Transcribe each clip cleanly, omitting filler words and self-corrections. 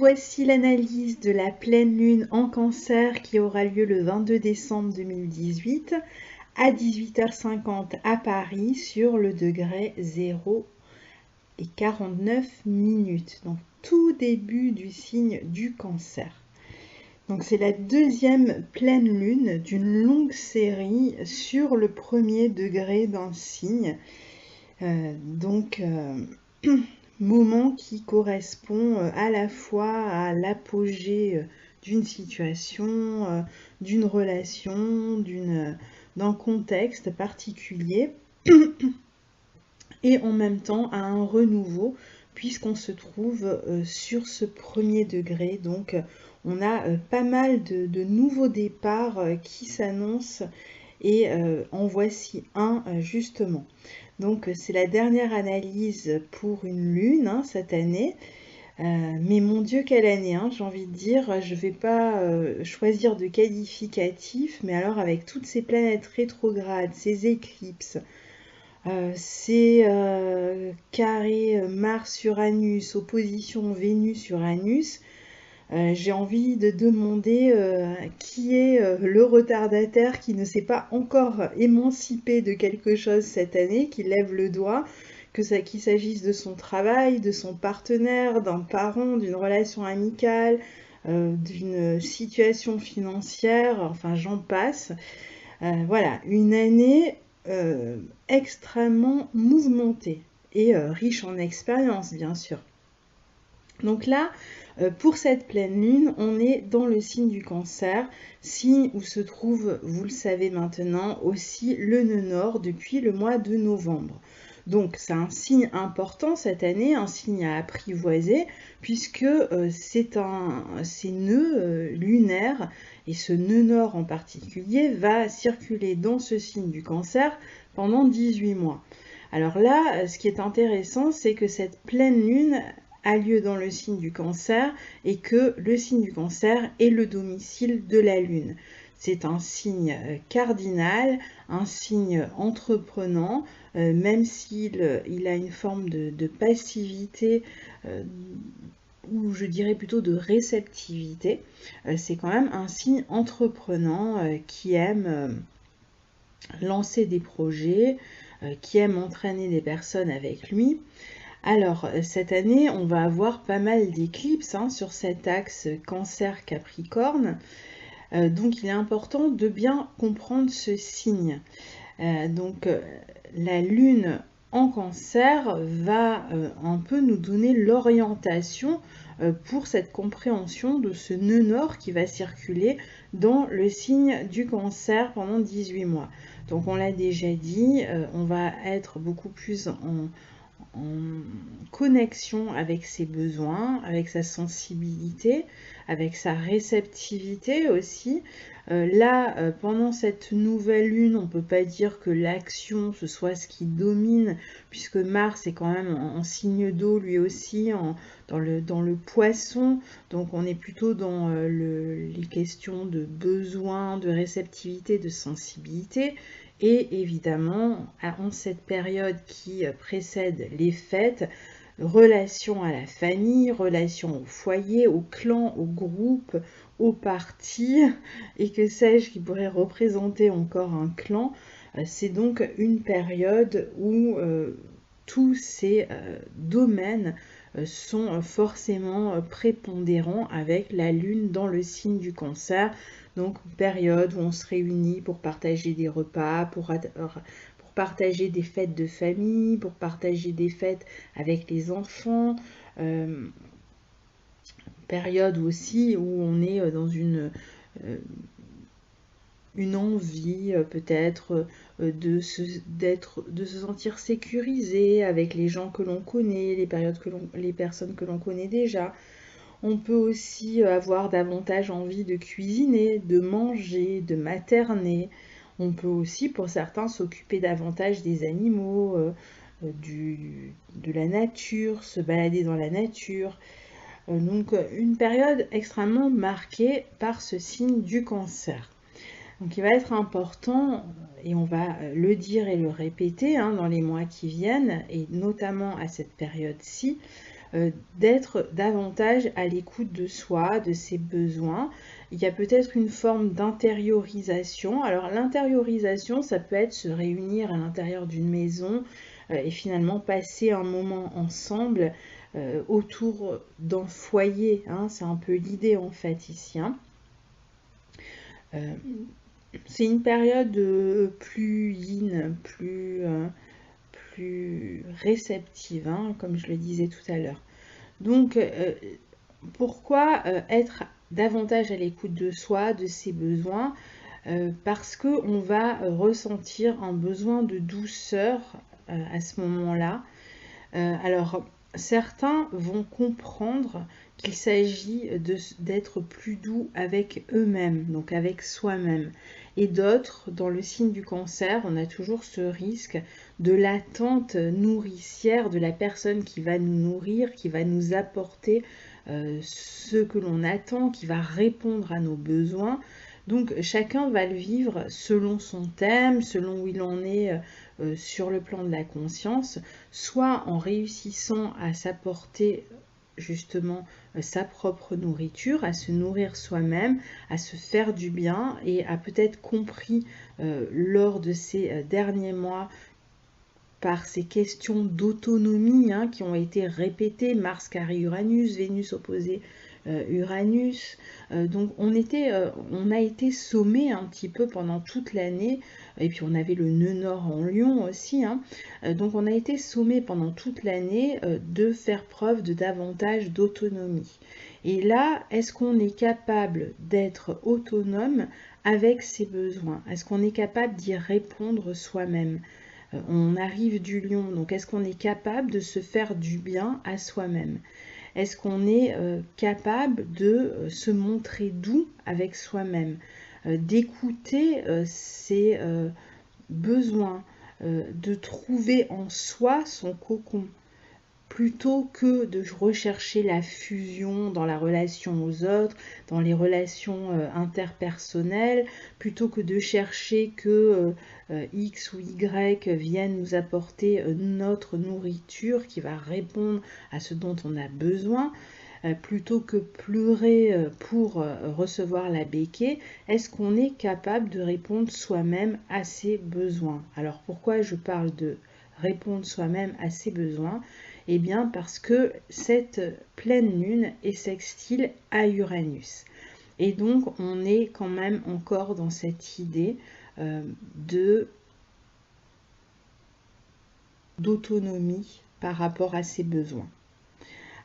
voici l'analyse de la pleine lune en Cancer qui aura lieu le 22 décembre 2018 à 18h50 à Paris sur le degré 0 et 49 minutes. Donc tout début du signe du Cancer. Donc c'est la deuxième pleine lune d'une longue série sur le premier degré d'un signe. Moment qui correspond à la fois à l'apogée d'une situation, d'une relation, d'un contexte particulier et en même temps à un renouveau puisqu'on se trouve sur ce premier degré. Donc on a pas mal de nouveaux départs qui s'annoncent et en voici un justement. Donc c'est la dernière analyse pour une lune cette année. Mais mon Dieu, quelle année, j'ai envie de dire. Je ne vais pas choisir de qualificatif, mais alors avec toutes ces planètes rétrogrades, ces éclipses, ces carrés Mars-Uranus, opposition Vénus-Uranus, j'ai envie de demander qui est le retardataire qui ne s'est pas encore émancipé de quelque chose cette année, qui lève le doigt, qu'il s'agisse de son travail, de son partenaire, d'un parent, d'une relation amicale, d'une situation financière, enfin j'en passe. Voilà, une année extrêmement mouvementée et riche en expérience bien sûr. Donc là, pour cette pleine lune, on est dans le signe du Cancer, signe où se trouve, vous le savez maintenant, aussi le nœud nord depuis le mois de novembre. Donc c'est un signe important cette année, un signe à apprivoiser, puisque ces nœuds lunaires, et ce nœud nord en particulier, va circuler dans ce signe du Cancer pendant 18 mois. Alors là, ce qui est intéressant, c'est que cette pleine lune a lieu dans le signe du Cancer et que le signe du Cancer est le domicile de la Lune. C'est un signe cardinal, un signe entreprenant, même s'il a une forme de passivité, ou je dirais plutôt de réceptivité. C'est quand même un signe entreprenant qui aime lancer des projets, qui aime entraîner des personnes avec lui. Alors, cette année, on va avoir pas mal d'éclipses sur cet axe Cancer-Capricorne. Donc, il est important de bien comprendre ce signe. La Lune en Cancer va un peu nous donner l'orientation pour cette compréhension de ce nœud nord qui va circuler dans le signe du Cancer pendant 18 mois. Donc, on l'a déjà dit, on va être beaucoup plus en connexion avec ses besoins, avec sa sensibilité, avec sa réceptivité aussi. Pendant cette nouvelle lune, on ne peut pas dire que l'action ce soit ce qui domine, puisque Mars est quand même en signe d'eau lui aussi, dans le poisson, donc on est plutôt dans les questions de besoin, de réceptivité, de sensibilité. Et évidemment, en cette période qui précède les fêtes, relation à la famille, relation au foyer, au clan, au groupe, au parti, et que sais-je qui pourrait représenter encore un clan. C'est donc une période où tous ces domaines sont forcément prépondérants avec la Lune dans le signe du Cancer. Donc, période où on se réunit pour partager des repas, pour partager des fêtes de famille, pour partager des fêtes avec les enfants. Période aussi où on est dans une envie peut-être de se sentir sécurisé avec les gens que l'on connaît, les personnes que l'on connaît déjà. On peut aussi avoir davantage envie de cuisiner, de manger, de materner. On peut aussi, pour certains, s'occuper davantage des animaux, de la nature, se balader dans la nature. Donc, une période extrêmement marquée par ce signe du Cancer. Donc, il va être important, et on va le dire et le répéter dans les mois qui viennent, et notamment à cette période-ci, d'être davantage à l'écoute de soi, de ses besoins. Il y a peut-être une forme d'intériorisation. Alors l'intériorisation, ça peut être se réunir à l'intérieur d'une maison et finalement passer un moment ensemble autour d'un foyer. Hein. C'est un peu l'idée en fait ici. Hein. C'est une période plus yin, plus réceptive, hein, comme je le disais tout à l'heure. Donc, pourquoi être davantage à l'écoute de soi, de ses besoins? Parce qu'on va ressentir un besoin de douceur à ce moment-là. Alors, certains vont comprendre qu'il s'agit d'être plus doux avec eux-mêmes, donc avec soi-même. Et d'autres, dans le signe du cancer, on a toujours ce risque de l'attente nourricière de la personne qui va nous nourrir, qui va nous apporter ce que l'on attend, qui va répondre à nos besoins. Donc chacun va le vivre selon son thème, selon où il en est sur le plan de la conscience, soit en réussissant à s'apporter justement sa propre nourriture, à se nourrir soi-même, à se faire du bien et à peut-être compris lors de ces derniers mois par ces questions d'autonomie hein, qui ont été répétées, Mars carré Uranus, Vénus opposée Uranus. Donc on a été sommé un petit peu pendant toute l'année, et puis on avait le nœud nord en Lion aussi, hein. Donc on a été sommé pendant toute l'année de faire preuve de davantage d'autonomie. Et là, est-ce qu'on est capable d'être autonome avec ses besoins? Est-ce qu'on est capable d'y répondre soi-même? On arrive du Lion, donc est-ce qu'on est capable de se faire du bien à soi-même? Est-ce qu'on est capable de se montrer doux avec soi-même, d'écouter ses besoins, de trouver en soi son cocon, plutôt que de rechercher la fusion dans la relation aux autres, dans les relations interpersonnelles, plutôt que de chercher que X ou Y viennent nous apporter notre nourriture qui va répondre à ce dont on a besoin, plutôt que pleurer pour recevoir la béquille, est-ce qu'on est capable de répondre soi-même à ses besoins? Alors pourquoi je parle de répondre soi-même à ses besoins? Eh bien parce que cette pleine lune est sextile à Uranus. Et donc on est quand même encore dans cette idée d'autonomie par rapport à ses besoins.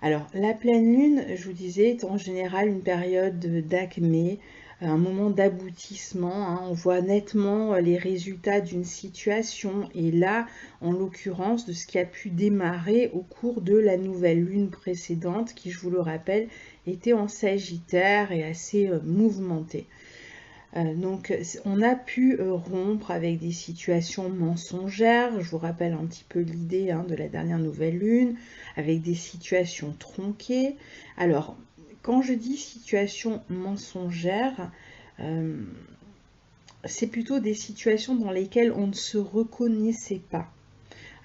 Alors la pleine lune, je vous disais, est en général une période d'acmé, un moment d'aboutissement, hein. On voit nettement les résultats d'une situation et là, en l'occurrence, de ce qui a pu démarrer au cours de la nouvelle lune précédente qui, je vous le rappelle, était en Sagittaire et assez mouvementée. Donc on a pu rompre avec des situations mensongères, je vous rappelle un petit peu l'idée hein, de la dernière nouvelle lune, avec des situations tronquées. Alors, quand je dis situation mensongère, c'est plutôt des situations dans lesquelles on ne se reconnaissait pas.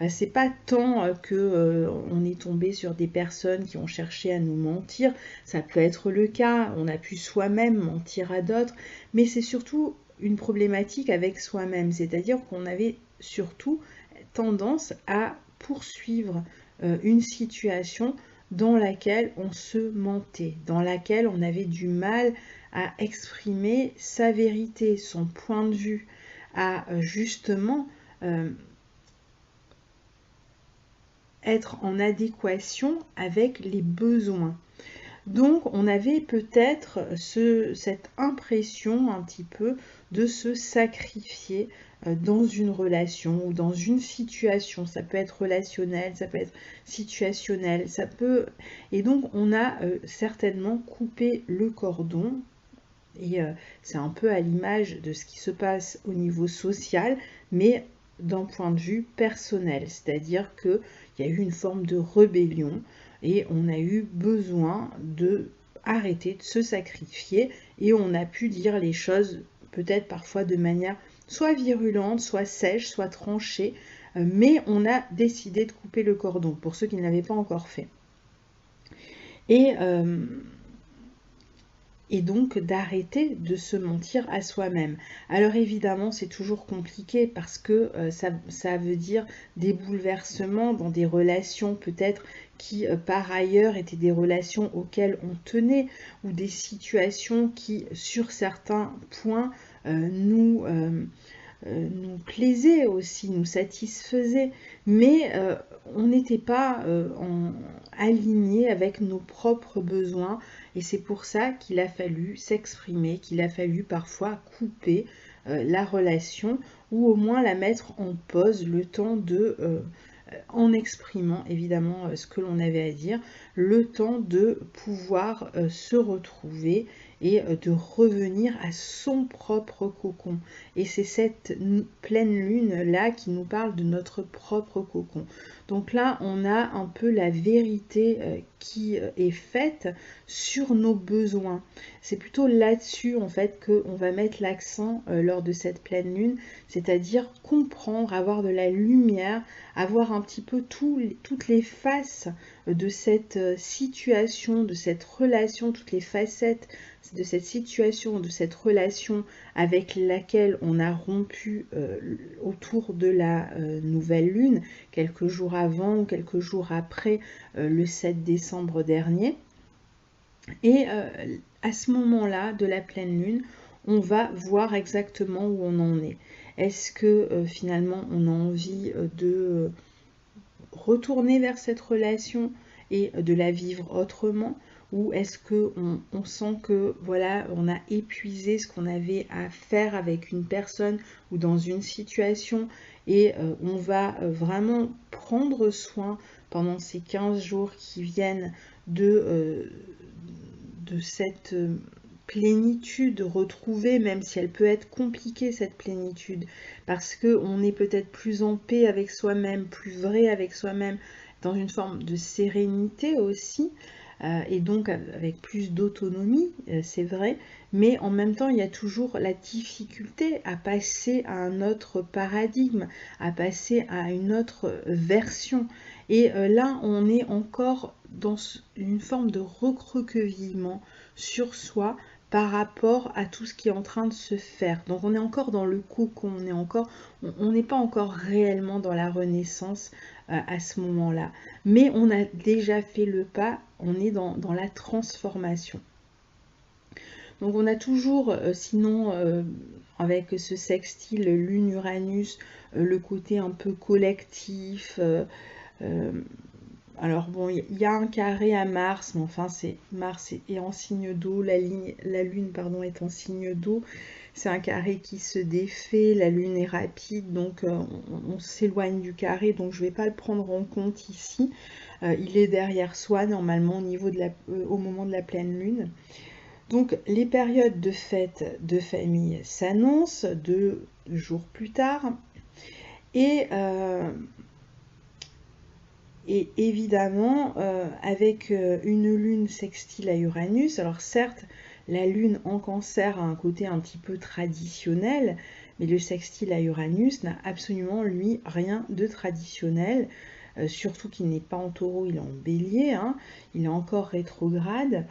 C'est pas tant que on est tombé sur des personnes qui ont cherché à nous mentir, ça peut être le cas, on a pu soi-même mentir à d'autres, mais c'est surtout une problématique avec soi-même, c'est-à-dire qu'on avait surtout tendance à poursuivre une situation dans laquelle on se mentait, dans laquelle on avait du mal à exprimer sa vérité, son point de vue, à justement être en adéquation avec les besoins. Donc on avait peut-être cette impression un petit peu de se sacrifier dans une relation ou dans une situation. Ça peut être relationnel, ça peut être situationnel, ça peut... Et donc on a certainement coupé le cordon. Et c'est un peu à l'image de ce qui se passe au niveau social, mais d'un point de vue personnel. C'est-à-dire qu'il y a eu une forme de rébellion et on a eu besoin de arrêter de se sacrifier et on a pu dire les choses peut-être parfois de manière soit virulente, soit sèche, soit tranchée, mais on a décidé de couper le cordon pour ceux qui ne l'avaient pas encore fait. Et, et donc d'arrêter de se mentir à soi-même. Alors évidemment, c'est toujours compliqué parce que ça veut dire des bouleversements dans des relations peut-être qui par ailleurs étaient des relations auxquelles on tenait, ou des situations qui sur certains points nous plaisait aussi, nous satisfaisait, mais on n'était pas aligné avec nos propres besoins, et c'est pour ça qu'il a fallu s'exprimer, qu'il a fallu parfois couper la relation, ou au moins la mettre en pause le temps de en exprimant évidemment ce que l'on avait à dire, le temps de pouvoir se retrouver et de revenir à son propre cocon. Et c'est cette pleine lune-là qui nous parle de notre propre cocon. Donc là, on a un peu la vérité qui est faite sur nos besoins. C'est plutôt là-dessus, en fait, qu'on va mettre l'accent lors de cette pleine lune, c'est-à-dire comprendre, avoir de la lumière, avoir un petit peu toutes les faces de cette situation, de cette relation, toutes les facettes de cette situation, de cette relation avec laquelle on a rompu autour de la nouvelle lune, quelques jours avant ou quelques jours après le 7 décembre dernier. Et à ce moment-là de la pleine lune, on va voir exactement où on en est. Est-ce que finalement on a envie de retourner vers cette relation et de la vivre autrement, ou est-ce que on sent que voilà, on a épuisé ce qu'on avait à faire avec une personne ou dans une situation, et on va vraiment prendre soin pendant ces 15 jours qui viennent de cette plénitude retrouvée, même si elle peut être compliquée, cette plénitude, parce qu'on est peut-être plus en paix avec soi-même, plus vrai avec soi-même, dans une forme de sérénité aussi, et donc avec plus d'autonomie, c'est vrai, mais en même temps, il y a toujours la difficulté à passer à un autre paradigme, à passer à une autre version. Et là, on est encore dans une forme de recroquevillement sur soi par rapport à tout ce qui est en train de se faire. Donc on est encore dans le cocon, on n'est pas encore réellement dans la renaissance à ce moment-là. Mais on a déjà fait le pas, on est dans la transformation. Donc on a toujours, sinon, avec ce sextile Lune-Uranus, le côté un peu collectif. Alors bon, il y a un carré à Mars, mais enfin Mars est en signe d'eau, la Lune pardon, est en signe d'eau. C'est un carré qui se défait, la Lune est rapide, donc on s'éloigne du carré, donc je ne vais pas le prendre en compte ici. Il est derrière soi normalement au moment de la pleine Lune. Donc les périodes de fête de famille s'annoncent 2 jours plus tard, et évidemment, avec une lune sextile à Uranus, alors certes, la lune en Cancer a un côté un petit peu traditionnel, mais le sextile à Uranus n'a absolument, lui, rien de traditionnel, surtout qu'il n'est pas en Taureau, il est en Bélier, hein, il est encore rétrograde.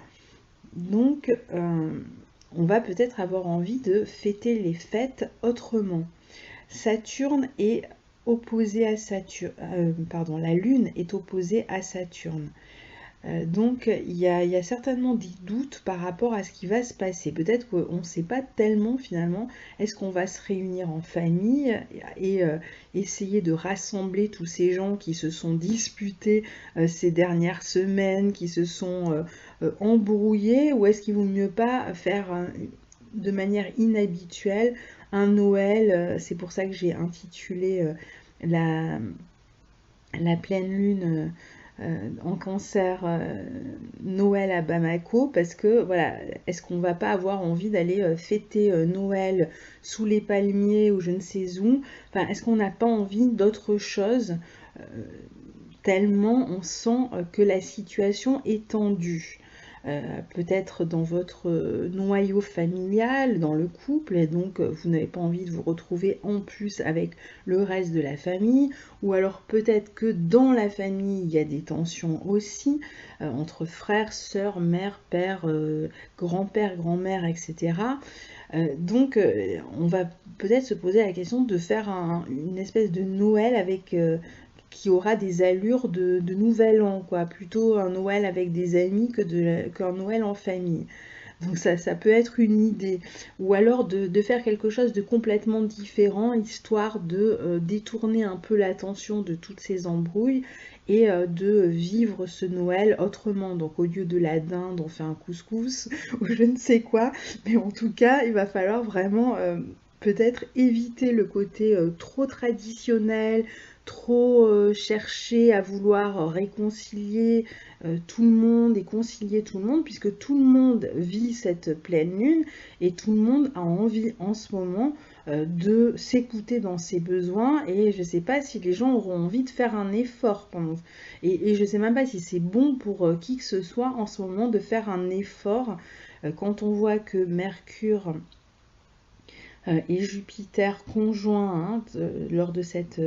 Donc, on va peut-être avoir envie de fêter les fêtes autrement. Saturne est opposé à Saturne, la Lune est opposée à Saturne. Donc il y a certainement des doutes par rapport à ce qui va se passer. Peut-être qu'on ne sait pas tellement finalement, est-ce qu'on va se réunir en famille et essayer de rassembler tous ces gens qui se sont disputés ces dernières semaines, qui se sont embrouillés, ou est-ce qu'il vaut mieux pas faire de manière inhabituelle un Noël. C'est pour ça que j'ai intitulé la pleine lune en Cancer Noël à Bamako, parce que voilà, est-ce qu'on va pas avoir envie d'aller fêter Noël sous les palmiers ou je ne sais où, enfin, est-ce qu'on n'a pas envie d'autre chose tellement on sent que la situation est tendue. peut-être dans votre noyau familial, dans le couple, et donc vous n'avez pas envie de vous retrouver en plus avec le reste de la famille, ou alors peut-être que dans la famille, il y a des tensions aussi, entre frères, sœurs, mère, père, grand-père, grand-mère, etc. Donc, on va peut-être se poser la question de faire une espèce de Noël avec qui aura des allures de Nouvel An, quoi. Plutôt un Noël avec des amis qu'un Noël en famille. Donc ça peut être une idée. Ou alors de faire quelque chose de complètement différent, histoire de détourner un peu l'attention de toutes ces embrouilles et de vivre ce Noël autrement. Donc au lieu de la dinde, on fait un couscous ou je ne sais quoi. Mais en tout cas, il va falloir vraiment peut-être éviter le côté trop traditionnel, trop chercher à vouloir réconcilier tout le monde et concilier tout le monde, puisque tout le monde vit cette pleine lune et tout le monde a envie en ce moment de s'écouter dans ses besoins, et je ne sais pas si les gens auront envie de faire un effort pendant... et je ne sais même pas si c'est bon pour qui que ce soit en ce moment de faire un effort quand on voit que Mercure et Jupiter conjoints lors de cette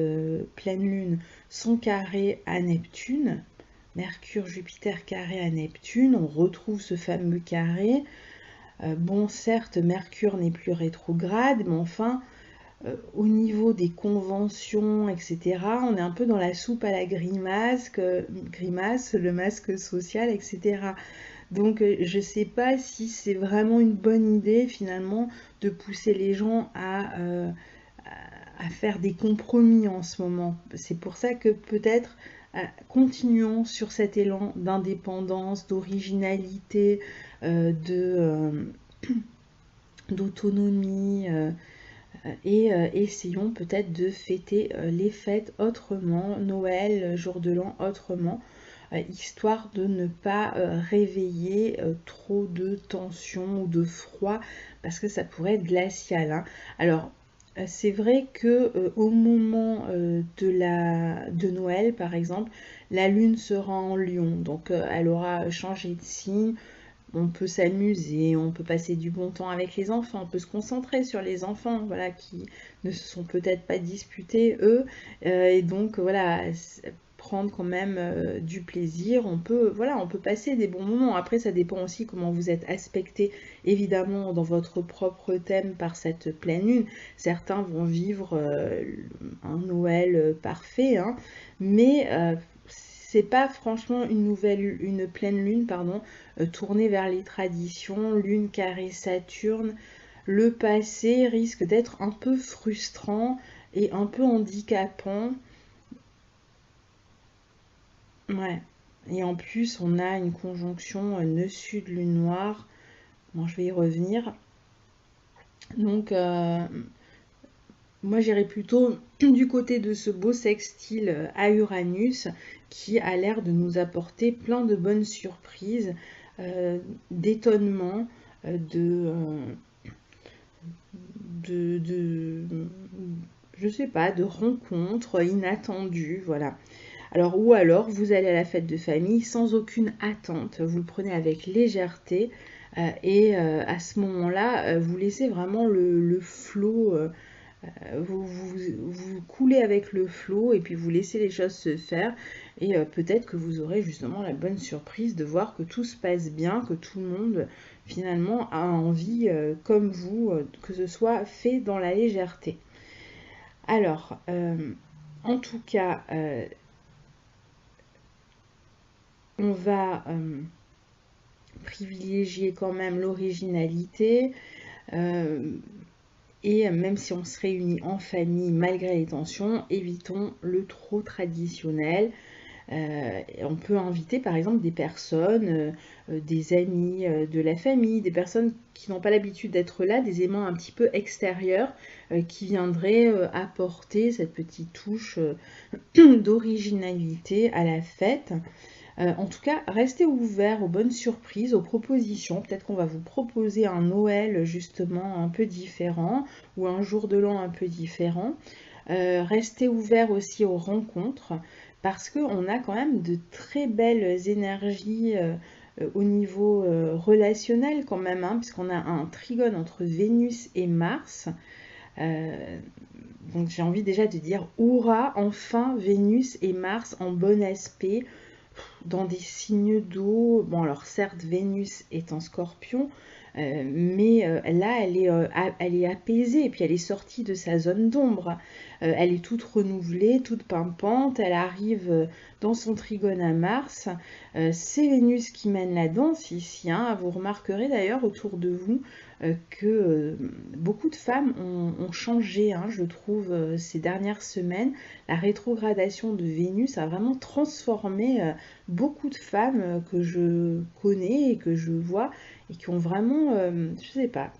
pleine lune sont carrés à Neptune. Mercure, Jupiter carré à Neptune, on retrouve ce fameux carré. Bon, certes, Mercure n'est plus rétrograde, mais enfin, au niveau des conventions, etc., on est un peu dans la soupe à la grimace, le masque social, etc. Donc, je ne sais pas si c'est vraiment une bonne idée, finalement, de pousser les gens à faire des compromis en ce moment. C'est pour ça que peut-être continuons sur cet élan d'indépendance, d'originalité, d'autonomie, et essayons peut-être de fêter les fêtes autrement, Noël, jour de l'an autrement, histoire de ne pas réveiller trop de tension ou de froid, parce que ça pourrait être glacial, hein. Alors, c'est vrai que au moment de Noël, par exemple, la lune sera en Lion, donc elle aura changé de signe. On peut s'amuser, on peut passer du bon temps avec les enfants, on peut se concentrer sur les enfants, voilà, qui ne se sont peut-être pas disputés eux, et donc voilà, prendre quand même du plaisir. Voilà, on peut passer des bons moments. Après, ça dépend aussi comment vous êtes aspecté, évidemment, dans votre propre thème par cette pleine lune. Certains vont vivre un Noël parfait, hein, mais c'est pas franchement une pleine lune, pardon, tournée vers les traditions, lune carrée Saturne. Le passé risque d'être un peu frustrant et un peu handicapant. Ouais. Et en plus, on a une conjonction nœud sud lune noire. Bon, je vais y revenir. Donc, moi, j'irais plutôt du côté de ce beau sextile à Uranus qui a l'air de nous apporter plein de bonnes surprises, d'étonnement, je sais pas, de rencontres inattendues, voilà. Alors, ou alors, vous allez à la fête de famille sans aucune attente, vous le prenez avec légèreté, et à ce moment-là, vous laissez vraiment le flot, vous coulez avec le flot et puis vous laissez les choses se faire, et peut-être que vous aurez justement la bonne surprise de voir que tout se passe bien, que tout le monde finalement a envie, comme vous, que ce soit fait dans la légèreté. Alors, en tout cas, on va privilégier quand même l'originalité, et même si on se réunit en famille malgré les tensions, évitons le trop traditionnel. On peut inviter par exemple des personnes, des amis de la famille, des personnes qui n'ont pas l'habitude d'être là, des aimants un petit peu extérieurs qui viendraient apporter cette petite touche d'originalité à la fête. En tout cas, restez ouverts aux bonnes surprises, aux propositions. Peut-être qu'on va vous proposer un Noël justement un peu différent ou un jour de l'an un peu différent. Restez ouverts aussi aux rencontres parce qu'on a quand même de très belles énergies au niveau relationnel quand même, hein, puisqu'on a un trigone entre Vénus et Mars. Donc j'ai envie déjà de dire hurrah, enfin Vénus et Mars en bon aspect dans des signes d'eau. Bon alors certes Vénus est en Scorpion, mais là elle est apaisée et puis elle est sortie de sa zone d'ombre. Elle est toute renouvelée, toute pimpante, elle arrive dans son trigone à Mars. C'est Vénus qui mène la danse ici, hein. Vous remarquerez d'ailleurs autour de vous que beaucoup de femmes ont changé, hein, je trouve, ces dernières semaines. La rétrogradation de Vénus a vraiment transformé beaucoup de femmes que je connais et que je vois et qui ont vraiment, je sais pas,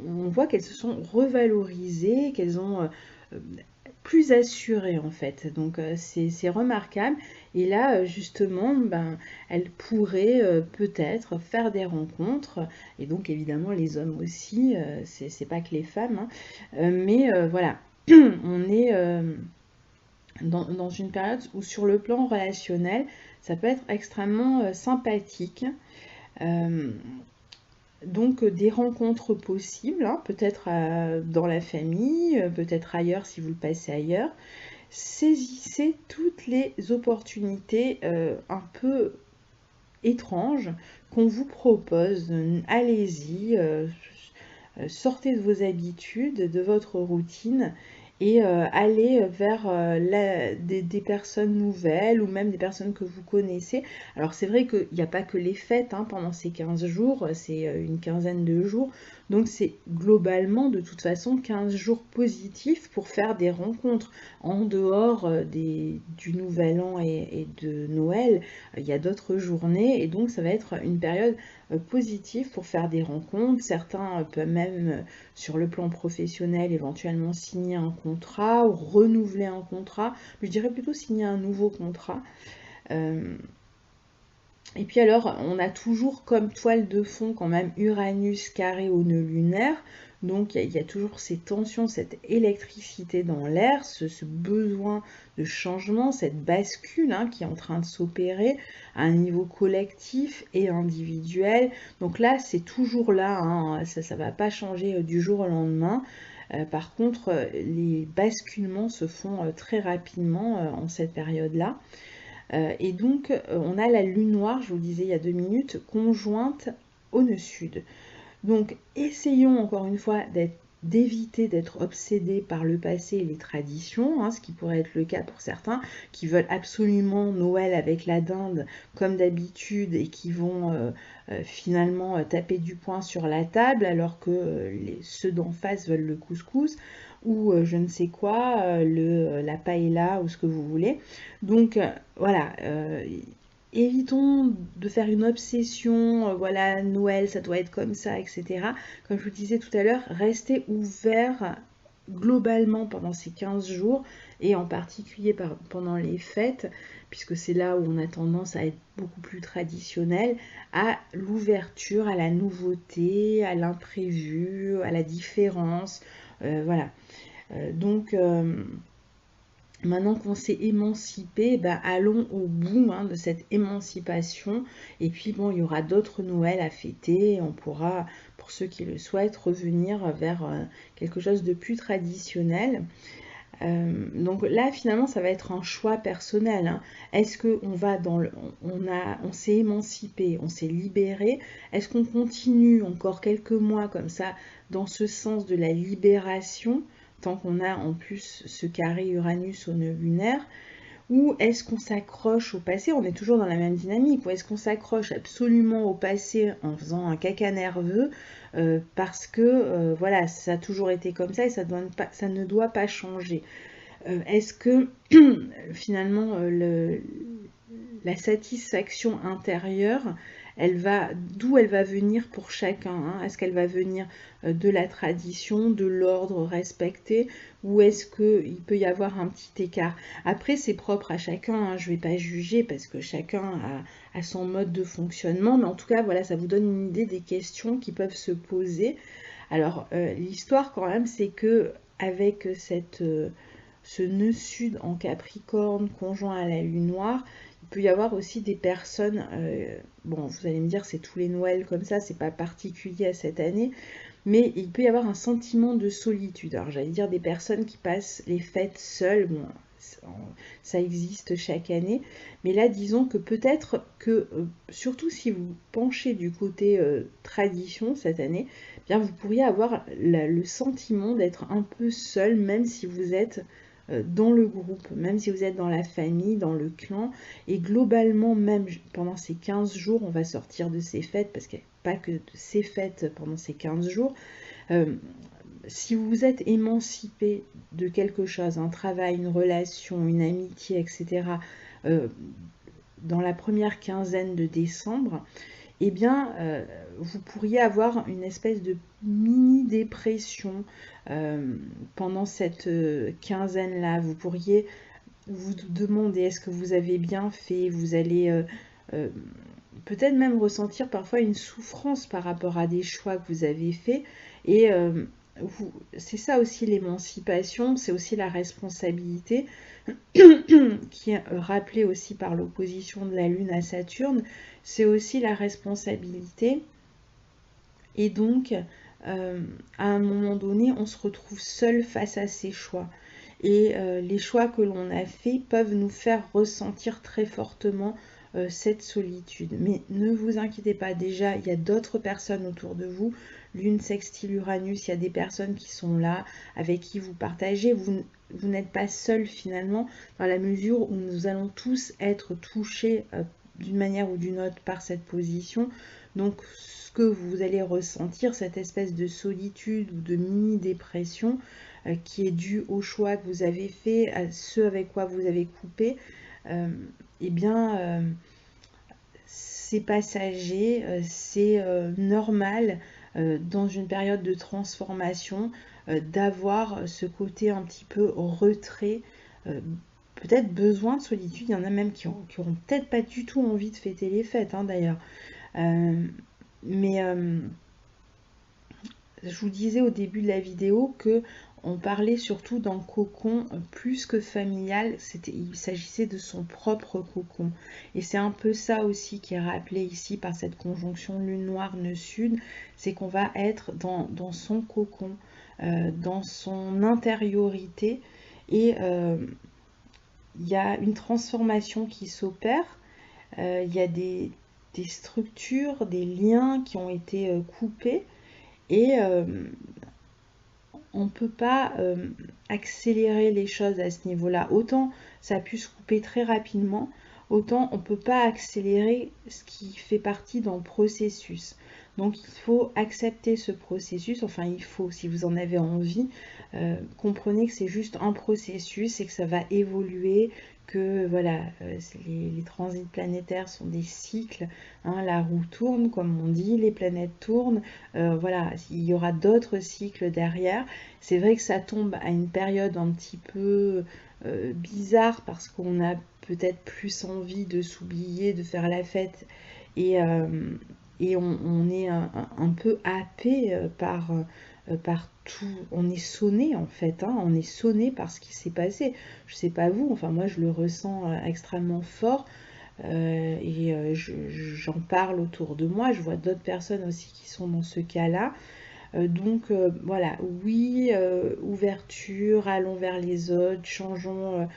on voit qu'elles se sont revalorisées, qu'elles ont plus assurées en fait. Donc c'est remarquable. Et là, justement, ben, elles pourraient peut-être faire des rencontres. Et donc évidemment les hommes aussi, c'est pas que les femmes, hein. Mais voilà, on est dans une période où sur le plan relationnel, ça peut être extrêmement sympathique. Donc des rencontres possibles, hein, peut-être dans la famille, peut-être ailleurs si vous le passez ailleurs. Saisissez toutes les opportunités un peu étranges qu'on vous propose. Allez-y, sortez de vos habitudes, de votre routine et allez vers des personnes nouvelles ou même des personnes que vous connaissez. Alors c'est vrai qu'il n'y a pas que les fêtes, hein, pendant ces 15 jours, c'est une quinzaine de jours. Donc c'est globalement de toute façon 15 jours positifs pour faire des rencontres. En dehors du Nouvel An et de Noël, il y a d'autres journées et donc ça va être une période positive pour faire des rencontres. Certains peuvent même sur le plan professionnel éventuellement signer un contrat ou renouveler un contrat. Je dirais plutôt signer un nouveau contrat. Et puis alors, on a toujours comme toile de fond quand même Uranus carré au nœud lunaire. Donc il y a toujours ces tensions, cette électricité dans l'air, ce besoin de changement, cette bascule, hein, qui est en train de s'opérer à un niveau collectif et individuel. Donc là, c'est toujours là, hein, ça ne va pas changer du jour au lendemain. Par contre, les basculements se font très rapidement en cette période-là. Et donc, on a la lune noire, je vous le disais il y a 2 minutes, conjointe au nœud sud. Donc, essayons encore une fois d'éviter d'être obsédés par le passé et les traditions, hein, ce qui pourrait être le cas pour certains qui veulent absolument Noël avec la dinde comme d'habitude et qui vont finalement taper du poing sur la table alors que ceux d'en face veulent le couscous ou je ne sais quoi, la paella ou ce que vous voulez. Donc voilà, évitons de faire une obsession, voilà, Noël, ça doit être comme ça, etc. Comme je vous disais tout à l'heure, restez ouverts globalement pendant ces 15 jours et en particulier pendant les fêtes, puisque c'est là où on a tendance à être beaucoup plus traditionnel, à l'ouverture, à la nouveauté, à l'imprévu, à la différence, voilà. Donc maintenant qu'on s'est émancipé, ben, allons au bout, hein, de cette émancipation. Et puis bon, il y aura d'autres Noëls à fêter. On pourra, pour ceux qui le souhaitent, revenir vers quelque chose de plus traditionnel. Donc là, finalement, ça va être un choix personnel, hein. Est-ce qu'on va on s'est émancipé, on s'est libéré. Est-ce qu'on continue encore quelques mois comme ça dans ce sens de la libération, tant qu'on a en plus ce carré Uranus au nœud lunaire? Ou est-ce qu'on s'accroche au passé? On est toujours dans la même dynamique. Ou est-ce qu'on s'accroche absolument au passé en faisant un caca nerveux parce que voilà, ça a toujours été comme ça et ça ne doit pas changer? Est-ce que finalement la satisfaction intérieure, d'où elle va venir pour chacun, hein? Est-ce qu'elle va venir de la tradition, de l'ordre respecté, ou est-ce qu'il peut y avoir un petit écart? Après, c'est propre à chacun, hein, je ne vais pas juger parce que chacun a son mode de fonctionnement, mais en tout cas, voilà, ça vous donne une idée des questions qui peuvent se poser. Alors, l'histoire quand même, c'est que avec ce nœud sud en Capricorne conjoint à la lune noire, Il peut y avoir aussi des personnes, bon, vous allez me dire c'est tous les Noëls comme ça, c'est pas particulier à cette année, mais il peut y avoir un sentiment de solitude. Alors j'allais dire des personnes qui passent les fêtes seules, bon, ça existe chaque année, mais là disons que peut-être que, surtout si vous penchez du côté tradition cette année, eh bien vous pourriez avoir le sentiment d'être un peu seul, même si vous êtes dans le groupe, même si vous êtes dans la famille, dans le clan, et globalement, même pendant ces 15 jours, on va sortir de ces fêtes, parce qu'il n'y a pas que de ces fêtes pendant ces 15 jours, si vous vous êtes émancipé de quelque chose, un travail, une relation, une amitié, etc., dans la première quinzaine de décembre, eh bien, vous pourriez avoir une espèce de mini-dépression pendant cette quinzaine-là. Vous pourriez vous demander est-ce que vous avez bien fait, vous allez peut-être même ressentir parfois une souffrance par rapport à des choix que vous avez faits. Et c'est ça aussi l'émancipation, c'est aussi la responsabilité qui est rappelée aussi par l'opposition de la Lune à Saturne. C'est aussi la responsabilité. Et donc, à un moment donné, on se retrouve seul face à ses choix. Et les choix que l'on a faits peuvent nous faire ressentir très fortement cette solitude. Mais ne vous inquiétez pas, déjà, il y a d'autres personnes autour de vous. Lune sextile Uranus, il y a des personnes qui sont là, avec qui vous partagez. Vous n'êtes pas seul finalement, dans la mesure où nous allons tous être touchés d'une manière ou d'une autre par cette position. Donc, ce que vous allez ressentir, cette espèce de solitude ou de mini-dépression, qui est due au choix que vous avez fait, à ce avec quoi vous avez coupé, eh bien, c'est passager, c'est normal dans une période de transformation d'avoir ce côté un petit peu retrait, peut-être besoin de solitude. Il y en a même qui auront peut-être pas du tout envie de fêter les fêtes, hein, d'ailleurs. Mais je vous disais au début de la vidéo que on parlait surtout d'un cocon plus que familial, il s'agissait de son propre cocon. Et c'est un peu ça aussi qui est rappelé ici par cette conjonction lune noire nœud sud, c'est qu'on va être dans son cocon, dans son intériorité, et il y a une transformation qui s'opère, il y a des structures, des liens qui ont été coupés, et on ne peut pas accélérer les choses à ce niveau-là. Autant ça a pu se couper très rapidement, autant on ne peut pas accélérer ce qui fait partie d'un processus. Donc il faut accepter ce processus, enfin il faut, si vous en avez envie, comprenez que c'est juste un processus et que ça va évoluer, que voilà, les transits planétaires sont des cycles, hein, la roue tourne comme on dit, les planètes tournent, voilà, il y aura d'autres cycles derrière. C'est vrai que ça tombe à une période un petit peu bizarre parce qu'on a peut-être plus envie de s'oublier, de faire la fête, et on est un peu happé par tout, on est sonné en fait, hein, on est sonné par ce qui s'est passé. Je sais pas vous, enfin moi je le ressens extrêmement fort, et j'en parle autour de moi, je vois d'autres personnes aussi qui sont dans ce cas-là. Donc voilà, oui, ouverture, allons vers les autres, changeons,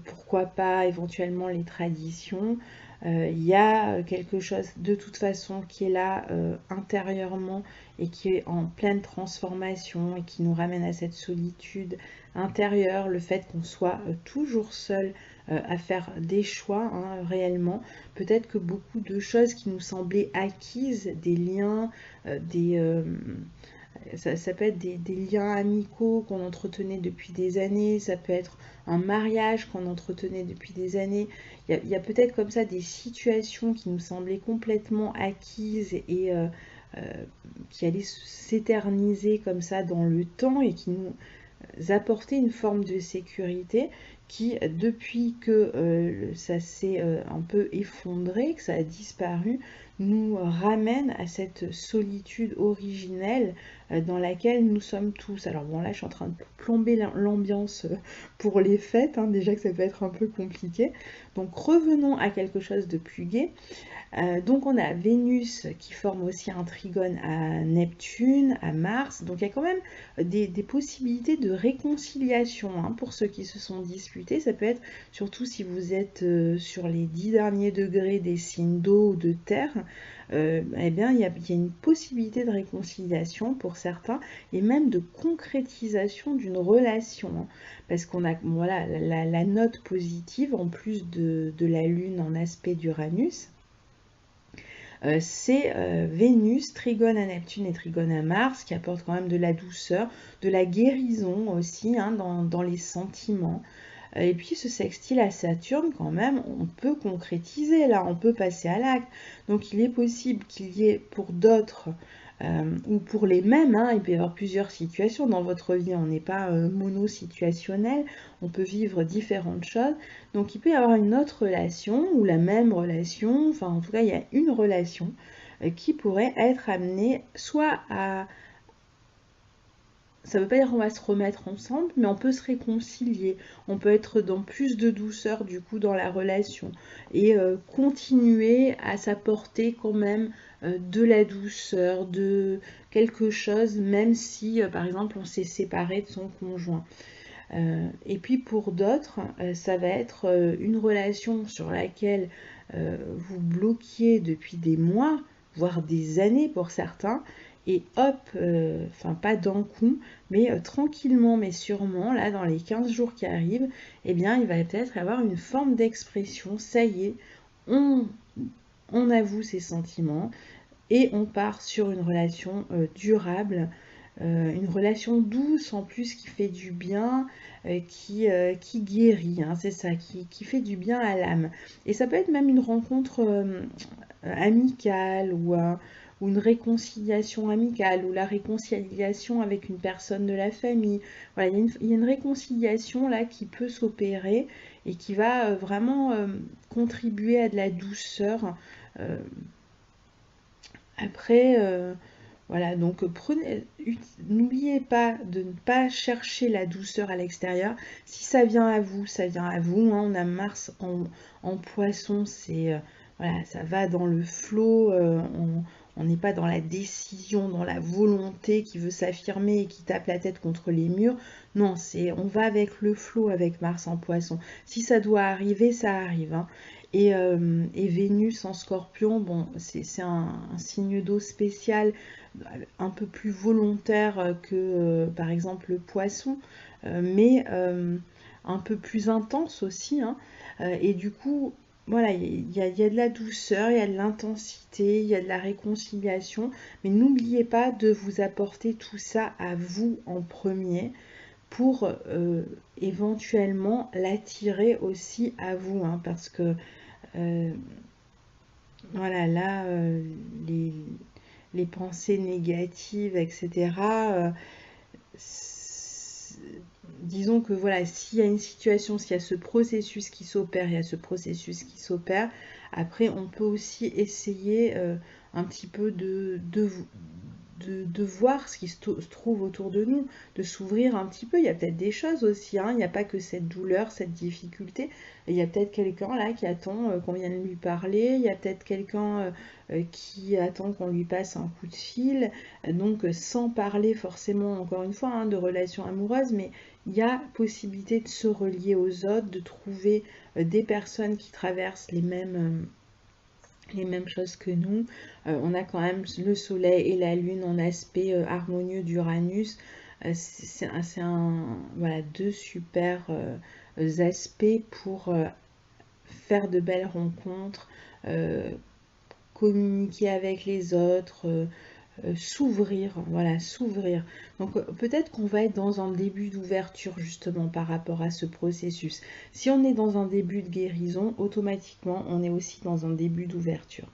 pourquoi pas éventuellement les traditions. Il y a quelque chose de toute façon qui est là intérieurement et qui est en pleine transformation et qui nous ramène à cette solitude intérieure, le fait qu'on soit toujours seul à faire des choix, hein, réellement. Peut-être que beaucoup de choses qui nous semblaient acquises, des liens, ça peut être des liens amicaux qu'on entretenait depuis des années, ça peut être un mariage qu'on entretenait depuis des années. Il y a peut-être comme ça des situations qui nous semblaient complètement acquises et qui allaient s'éterniser comme ça dans le temps et qui nous apportaient une forme de sécurité, qui, depuis que ça s'est un peu effondré, que ça a disparu, nous ramène à cette solitude originelle dans laquelle nous sommes tous. Alors bon, là, je suis en train de plomber l'ambiance pour les fêtes, hein, déjà que ça peut être un peu compliqué. Donc revenons à quelque chose de plus gai. Donc on a Vénus qui forme aussi un trigone à Neptune, à Mars. Donc il y a quand même des possibilités de réconciliation hein, pour ceux qui se sont disputés. Ça peut être surtout si vous êtes sur les 10 derniers degrés des signes d'eau ou de terre. Eh bien, il y a une possibilité de réconciliation pour certains et même de concrétisation d'une relation. Hein, parce qu'on a voilà, la note positive en plus de la Lune en aspect d'Uranus. C'est Vénus, trigone à Neptune et trigone à Mars, qui apporte quand même de la douceur, de la guérison aussi hein, dans les sentiments. Et puis ce sextile à Saturne, quand même, on peut concrétiser là, on peut passer à l'acte. Donc il est possible qu'il y ait pour d'autres ou pour les mêmes, hein, il peut y avoir plusieurs situations dans votre vie, on n'est pas mono-situationnel, on peut vivre différentes choses. Donc il peut y avoir une autre relation ou la même relation, enfin en tout cas il y a une relation qui pourrait être amenée soit à... Ça ne veut pas dire qu'on va se remettre ensemble, mais on peut se réconcilier. On peut être dans plus de douceur du coup dans la relation et continuer à s'apporter quand même de la douceur, de quelque chose, même si par exemple on s'est séparé de son conjoint. Et puis pour d'autres, ça va être une relation sur laquelle vous bloquiez depuis des mois, voire des années pour certains, et hop, enfin pas d'un coup, mais tranquillement mais sûrement, là dans les 15 jours qui arrivent, eh bien il va peut-être y avoir une forme d'expression, ça y est, on avoue ses sentiments et on part sur une relation durable, une relation douce en plus qui fait du bien, qui guérit, hein, c'est ça, qui fait du bien à l'âme. Et ça peut être même une rencontre amicale ou une réconciliation amicale ou la réconciliation avec une personne de la famille. Voilà, il y a une réconciliation là qui peut s'opérer et qui va vraiment contribuer à de la douceur. Après, voilà, donc n'oubliez pas de ne pas chercher la douceur à l'extérieur. Si ça vient à vous, ça vient à vous. Hein. On a Mars en poisson, c'est voilà, ça va dans le flot. On n'est pas dans la décision, dans la volonté qui veut s'affirmer et qui tape la tête contre les murs. Non, on va avec le flot avec Mars en poisson. Si ça doit arriver, ça arrive. Hein. Et Vénus en Scorpion, bon, c'est un signe d'eau spécial, un peu plus volontaire que par exemple le Poisson, mais un peu plus intense aussi. Hein. Et du coup, voilà, il y a de la douceur, il y a de l'intensité, il y a de la réconciliation, mais n'oubliez pas de vous apporter tout ça à vous en premier pour éventuellement l'attirer aussi à vous, hein, parce que voilà, là, les pensées négatives, etc. Disons que voilà, s'il y a une situation, s'il y a ce processus qui s'opère, il y a ce processus qui s'opère. Après, on peut aussi essayer un petit peu de voir ce qui se trouve autour de nous, de s'ouvrir un petit peu. Il y a peut-être des choses aussi, hein. Il n'y a pas que cette douleur, cette difficulté. Il y a peut-être quelqu'un là qui attend qu'on vienne lui parler. Il y a peut-être quelqu'un qui attend qu'on lui passe un coup de fil. Donc sans parler forcément, encore une fois, hein, de relations amoureuses, mais il y a possibilité de se relier aux autres, de trouver des personnes qui traversent les mêmes choses que nous. On a quand même le soleil et la lune en aspect harmonieux d'Uranus. C'est voilà, deux super aspects pour faire de belles rencontres, communiquer avec les autres, s'ouvrir, voilà, s'ouvrir. Donc peut-être qu'on va être dans un début d'ouverture justement par rapport à ce processus. Si on est dans un début de guérison, automatiquement on est aussi dans un début d'ouverture.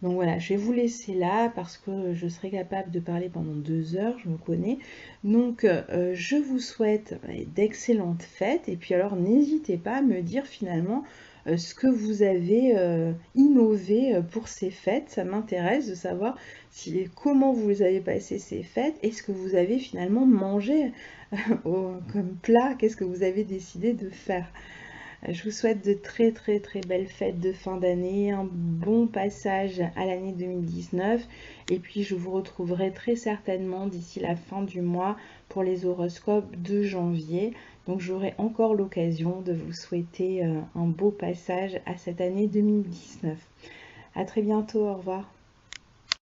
Donc voilà, je vais vous laisser là parce que je serai capable de parler pendant 2 heures, je me connais. Donc je vous souhaite d'excellentes fêtes et puis alors n'hésitez pas à me dire finalement ce que vous avez innové pour ces fêtes. Ça m'intéresse de savoir comment vous avez passé ces fêtes et ce que vous avez finalement mangé comme plat, qu'est-ce que vous avez décidé de faire. Je vous souhaite de très très très belles fêtes de fin d'année, un bon passage à l'année 2019 et puis je vous retrouverai très certainement d'ici la fin du mois pour les horoscopes de janvier. Donc j'aurai encore l'occasion de vous souhaiter un beau passage à cette année 2019. À très bientôt, au revoir.